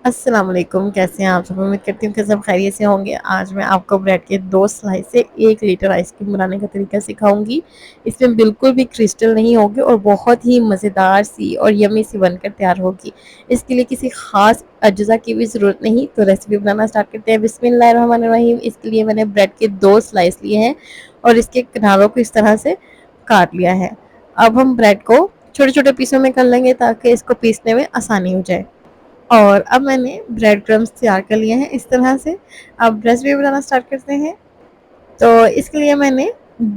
अस्सलाम वालेकुम, कैसे हैं आप सब? उम्मीद करती हूँ कि सब खैरियत से होंगे। आज मैं आपको ब्रेड के 2 स्लाइस से 1 लीटर आइसक्रीम बनाने का तरीका सिखाऊँगी। इसमें बिल्कुल भी क्रिस्टल नहीं होगी और बहुत ही मज़ेदार सी और यम्मी सी बनकर तैयार होगी। इसके लिए किसी ख़ास अज्जा की भी ज़रूरत नहीं, तो रेसिपी बनाना स्टार्ट करते हैं। बिस्मिल्लाहिर्रहमानिर्रहीम। इसके लिए मैंने ब्रेड के 2 स्लाइस लिए हैं और इसके किनारों को इस तरह से काट लिया है। अब हम ब्रेड को छोटे-छोटे पीसों में कर लेंगे ताकि इसको पीसने में आसानी हो जाए। और अब मैंने ब्रेड क्रम्स तैयार कर लिए हैं इस तरह से। अब रेसिपी बनाना स्टार्ट करते हैं। तो इसके लिए मैंने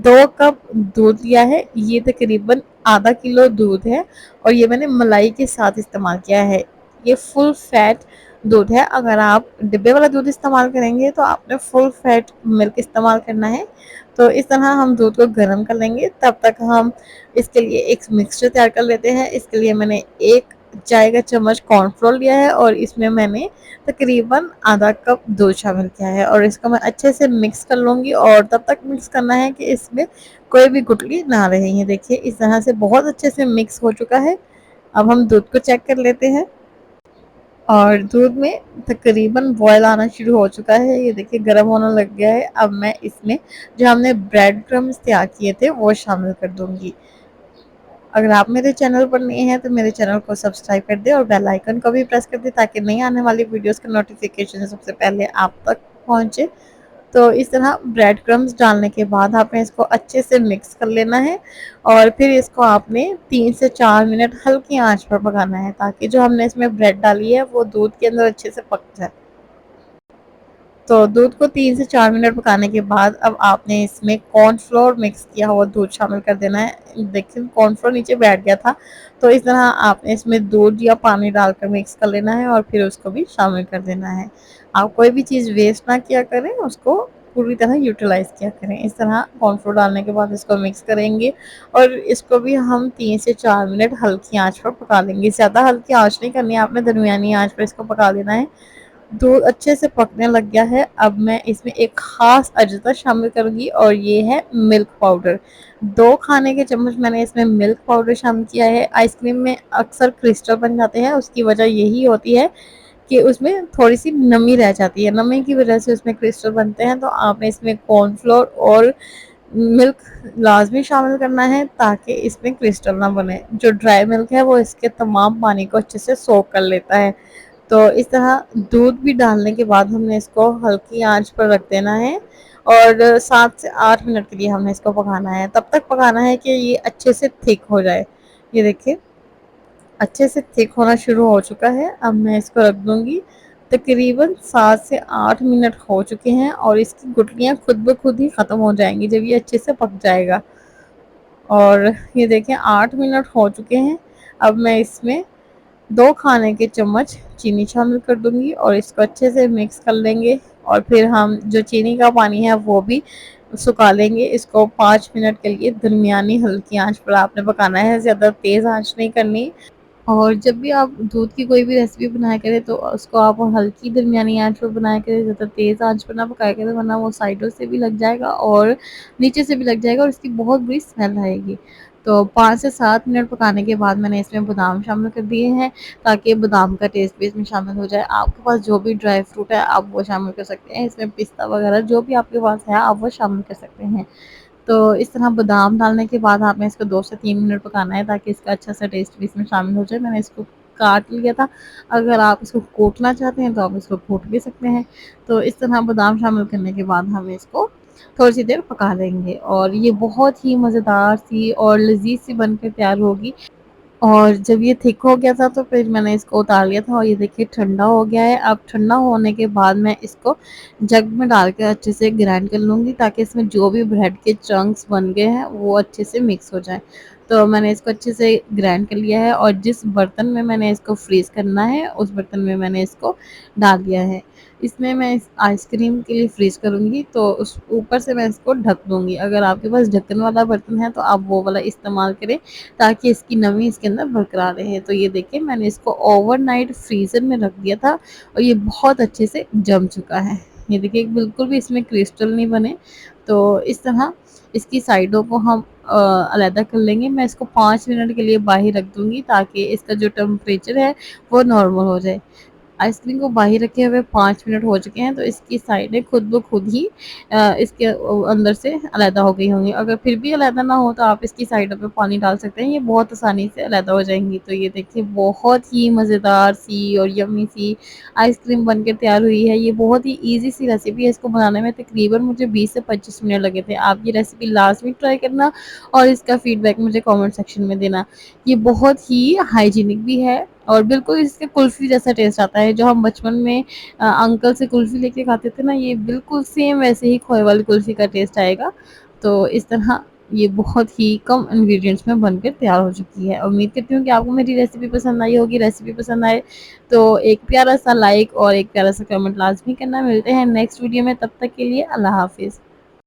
2 कप दूध लिया है। ये तकरीबन आधा किलो दूध है और ये मैंने मलाई के साथ इस्तेमाल किया है। ये फुल फैट दूध है। अगर आप डिब्बे वाला दूध इस्तेमाल करेंगे तो आपने फुल फैट मिल्क इस्तेमाल करना है। तो इस तरह हम दूध को गर्म कर लेंगे। तब तक हम इसके लिए एक मिक्सचर तैयार कर लेते हैं। इसके लिए मैंने 1 चाय का चम्मच कॉर्नफ्लोर लिया है और इसमें मैंने तकरीबन आधा कप दूध शामिल किया है और इसको मैं अच्छे से मिक्स कर लूँगी और तब तक मिक्स करना है कि इसमें कोई भी गुठली ना रहे। ये देखिए इस तरह से बहुत अच्छे से मिक्स हो चुका है। अब हम दूध को चेक कर लेते हैं और दूध में तकरीबन बॉयल आना शुरू हो चुका है। ये देखिए गर्म होने लग गया है। अब मैं इसमें जो हमने ब्रेड क्रम्स तैयार किए थे वो शामिल कर दूँगी। अगर आप मेरे चैनल पर नए हैं तो मेरे चैनल को सब्सक्राइब कर दें और बेल आइकन को भी प्रेस कर दें ताकि नई आने वाली वीडियोस का नोटिफिकेशन सबसे पहले आप तक पहुंचे। तो इस तरह ब्रेड क्रम्स डालने के बाद आपने इसको अच्छे से मिक्स कर लेना है और फिर इसको आपने 3 से 4 मिनट हल्की आंच पर पकाना है ताकि जो हमने इसमें ब्रेड डाली है वो दूध के अंदर अच्छे से पक जाए। तो दूध को 3 से 4 मिनट पकाने के बाद अब आपने इसमें कॉर्नफ्लोर मिक्स किया हुआ दूध शामिल कर देना है। देखिए कॉर्नफ्लोर नीचे बैठ गया था, तो इस तरह आपने इसमें दूध या पानी डालकर मिक्स कर लेना है और फिर उसको भी शामिल कर देना है। आप कोई भी चीज़ वेस्ट ना किया करें, उसको पूरी तरह यूटिलाइज़ किया करें। इस तरह कॉर्नफ्लोर डालने के बाद इसको मिक्स करेंगे और इसको भी हम 3 से 4 मिनट हल्की आँच पर पका लेंगे। ज़्यादा हल्की आँच नहीं करनी है आपने, दरमियानी आँच पर इसको पका लेना है। दूध अच्छे से पकने लग गया है। अब मैं इसमें एक ख़ास अजता शामिल करूँगी और ये है मिल्क पाउडर। 2 खाने के चम्मच मैंने इसमें मिल्क पाउडर शामिल किया है। आइसक्रीम में अक्सर क्रिस्टल बन जाते हैं, उसकी वजह यही होती है कि उसमें थोड़ी-सी नमी रह जाती है। नमी की वजह से उसमें क्रिस्टल बनते हैं, तो आपने इसमें कॉर्नफ्लोर और मिल्क लाज़मी शामिल करना है ताकि इसमें क्रिस्टल ना बने। जो ड्राई मिल्क है वो इसके तमाम पानी को अच्छे से सोक कर लेता है। तो इस तरह दूध भी डालने के बाद हमने इसको हल्की आंच पर रख देना है और 7 से 8 मिनट के लिए हमने इसको पकाना है। तब तक पकाना है कि ये अच्छे से थिक हो जाए। ये देखिए अच्छे से थिक होना शुरू हो चुका है। अब मैं इसको रख दूँगी। तकरीबन 7 से 8 मिनट हो चुके हैं और इसकी गुठलियाँ खुद ब खुद ही ख़त्म हो जाएँगी जब ये अच्छे से पक जाएगा। और ये देखें 8 मिनट हो चुके हैं। अब मैं इसमें 2 खाने के चम्मच चीनी शामिल कर दूँगी और इसको अच्छे से मिक्स कर लेंगे और फिर हम जो चीनी का पानी है वो भी सुखा लेंगे। इसको 5 मिनट के लिए दरमियानी हल्की आंच पर आपने पकाना है, ज़्यादा तेज़ आंच नहीं करनी। और जब भी आप दूध की कोई भी रेसिपी बनाया करें तो उसको आप हल्की दरमियानी आंच पर बनाया करें, ज़्यादा तेज़ आंच पर ना पकाया करें वरना वो साइडों से भी लग जाएगा और नीचे से भी लग जाएगा और इसकी बहुत बुरी स्मेल आएगी। तो 5 से 7 मिनट पकाने के बाद मैंने इसमें बादाम शामिल कर दिए हैं ताकि बादाम का टेस्ट भी इसमें शामिल हो जाए। आपके पास जो भी ड्राई फ्रूट है आप वो शामिल कर सकते हैं। इसमें पिस्ता वगैरह जो भी आपके पास है आप वो शामिल कर सकते हैं। तो इस तरह बादाम डालने के बाद आपने इसको 2 से 3 मिनट पकाना है ताकि इसका अच्छा सा टेस्ट भी इसमें शामिल हो जाए। मैंने इसको काट लिया था। अगर आप इसको कूटना चाहते हैं तो आप इसको कूट भी सकते हैं। तो इस तरह बादाम शामिल करने के बाद हम इसको थोड़ी-सी देर पका लेंगे और ये बहुत ही मज़ेदार सी और लज़ीज़ सी बनकर तैयार होगी। और जब ये थिक हो गया था तो फिर मैंने इसको उतार लिया था और ये देखिए ठंडा हो गया है। अब ठंडा होने के बाद मैं इसको जग में डाल के अच्छे से ग्राइंड कर लूँगी ताकि इसमें जो भी ब्रेड के चंक्स बन गए हैं वो अच्छे से मिक्स हो जाएँ। तो मैंने इसको अच्छे से ग्राइंड कर लिया है और जिस बर्तन में मैंने इसको फ्रीज़ करना है उस बर्तन में मैंने इसको डाल दिया है। इसमें मैं इस आइसक्रीम के लिए फ्रीज़ करूँगी तो उस ऊपर से मैं इसको ढक दूँगी। अगर आपके पास ढक्कन वाला बर्तन है तो आप वो वाला इस्तेमाल करें ताकि इसकी नमी इसके अंदर बरकरार रहे। तो ये देखिए मैंने इसको ओवरनाइट फ्रीज़र में रख दिया था और ये बहुत अच्छे से जम चुका है। ये देखिए बिल्कुल भी इसमें क्रिस्टल नहीं बने। तो इस तरह इसकी साइडों को हम अलग कर लेंगे। मैं इसको 5 मिनट के लिए बाहर रख दूँगी ताकि इसका जो टेम्परेचर है वो नॉर्मल हो जाए। आइसक्रीम को बाहर रखे हुए 5 मिनट हो चुके हैं, तो इसकी साइडें खुद ब खुद ही इसके अंदर से अलग हो गई होंगी। अगर फिर भी अलग ना हो तो आप इसकी साइडों पे पानी डाल सकते हैं, ये बहुत आसानी से अलग हो जाएँगी। तो ये देखिए बहुत ही मज़ेदार सी और यम्मी सी आइसक्रीम बन के तैयार हुई है। ये बहुत ही ईज़ी सी रेसिपी है, इसको बनाने में तकरीबन मुझे 20 से 25 मिनट लगे थे। आप ये रेसिपी लाज़मी ट्राई करना और इसका फीडबैक मुझे कमेंट सेक्शन में देना। ये बहुत ही हाइजीनिक भी है और बिल्कुल इसके कुल्फ़ी जैसा टेस्ट आता है, जो हम बचपन में अंकल से कुल्फ़ी लेके खाते थे ना, ये बिल्कुल सेम वैसे ही खोए वाली कुल्फ़ी का टेस्ट आएगा। तो इस तरह ये बहुत ही कम इंग्रीडिएंट्स में बनकर तैयार हो चुकी है। उम्मीद करती हूँ कि आपको मेरी रेसिपी पसंद आई होगी। रेसिपी पसंद आए तो एक प्यारा-सा लाइक और एक प्यारा-सा कमेंट लाज़मी करना। मिलते हैं नेक्स्ट वीडियो में, तब तक के लिए अल्लाह हाफ़िज़।